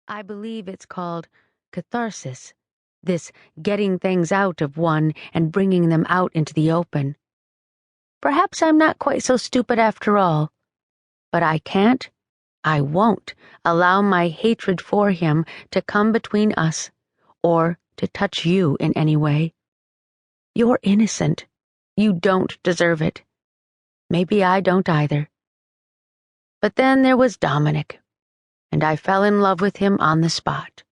I believe it's called catharsis, this getting things out of one and bringing them out into the open. Perhaps I'm not quite so stupid after all, but I won't allow my hatred for him to come between us or to touch you in any way. You're innocent. You don't deserve it. Maybe I don't either. But then there was Dominick, and I fell in love with him on the spot.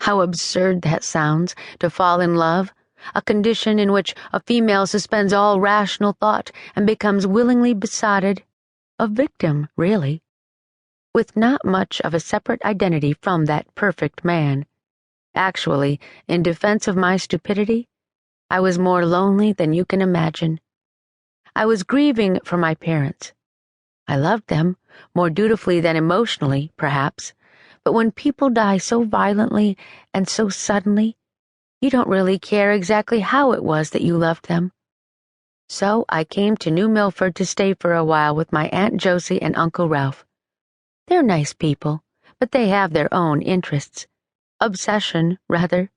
How absurd that sounds, to fall in love, a condition in which a female suspends all rational thought and becomes willingly besotted, a victim, really, with not much of a separate identity from that perfect man. Actually, in defense of my stupidity, I was more lonely than you can imagine. I was grieving for my parents. I loved them, more dutifully than emotionally, perhaps, but when people die so violently and so suddenly, you don't really care exactly how it was that you loved them. So I came to New Milford to stay for a while with my Aunt Josie and Uncle Ralph. They're nice people, but they have their own interests. Obsession, rather.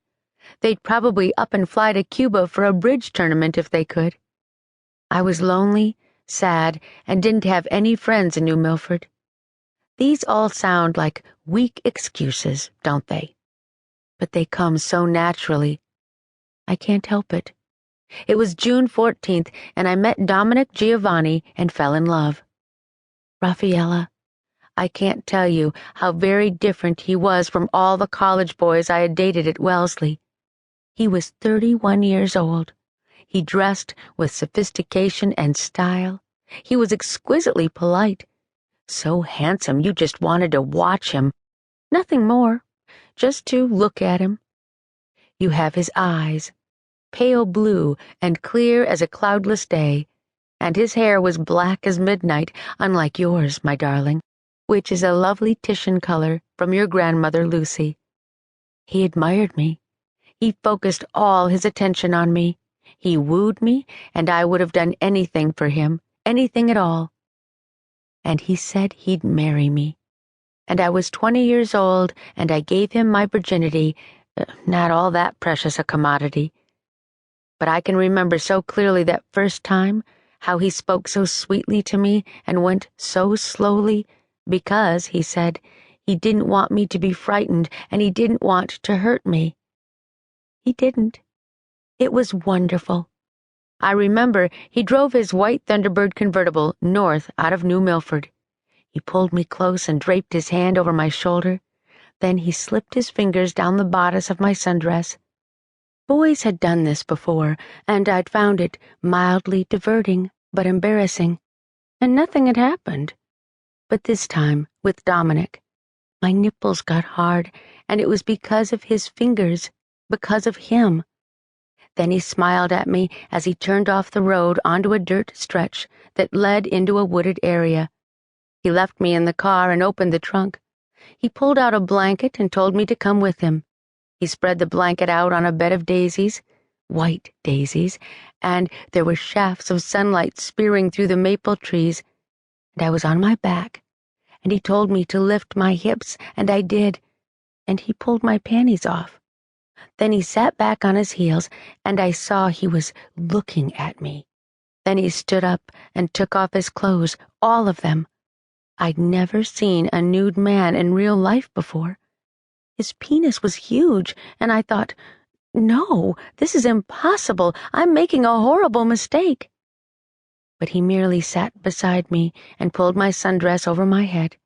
They'd probably up and fly to Cuba for a bridge tournament if they could. I was lonely, sad, and didn't have any friends in New Milford. These all sound like weak excuses, don't they? But they come so naturally. I can't help it. It was June 14th, and I met Dominick Giovanni and fell in love. Rafaella, I can't tell you how very different he was from all the college boys I had dated at Wellesley. He was 31 years old. He dressed with sophistication and style. He was exquisitely polite. So handsome you just wanted to watch him. Nothing more, just to look at him. You have his eyes, pale blue and clear as a cloudless day, and his hair was black as midnight, unlike yours, my darling, which is a lovely Titian color from your grandmother Lucy. He admired me. He focused all his attention on me. He wooed me, and I would have done anything for him, anything at all. And he said he'd marry me. And I was 20 years old, and I gave him my virginity, not all that precious a commodity. But I can remember so clearly that first time, how he spoke so sweetly to me and went so slowly, because, he said, he didn't want me to be frightened and he didn't want to hurt me. He didn't. It was wonderful. I remember he drove his white Thunderbird convertible north out of New Milford. He pulled me close and draped his hand over my shoulder. Then he slipped his fingers down the bodice of my sundress. Boys had done this before, and I'd found it mildly diverting but embarrassing, and nothing had happened. But this time, with Dominick, my nipples got hard, and it was because of his fingers, because of him. Then he smiled at me as he turned off the road onto a dirt stretch that led into a wooded area. He left me in the car and opened the trunk. He pulled out a blanket and told me to come with him. He spread the blanket out on a bed of daisies, white daisies, and there were shafts of sunlight spearing through the maple trees, and I was on my back, and he told me to lift my hips, and I did, and he pulled my panties off. Then he sat back on his heels, and I saw he was looking at me. Then he stood up and took off his clothes, all of them. I'd never seen a nude man in real life before. His penis was huge, and I thought, no, this is impossible. I'm making a horrible mistake. But he merely sat beside me and pulled my sundress over my head.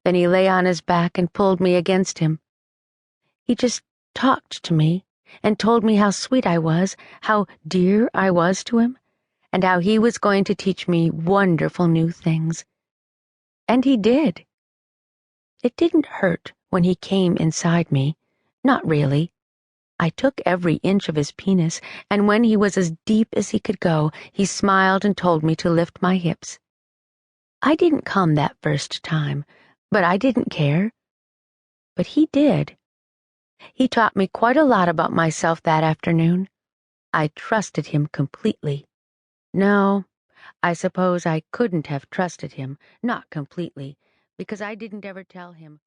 Then he lay on his back and pulled me against him. He just talked to me and told me how sweet I was, how dear I was to him, and how he was going to teach me wonderful new things. And he did. It didn't hurt when he came inside me, not really. I took every inch of his penis, and when he was as deep as he could go, he smiled and told me to lift my hips. I didn't come that first time, but I didn't care. But he did. He taught me quite a lot about myself that afternoon. I trusted him completely. No, I suppose I couldn't have trusted him, not completely, because I didn't ever tell him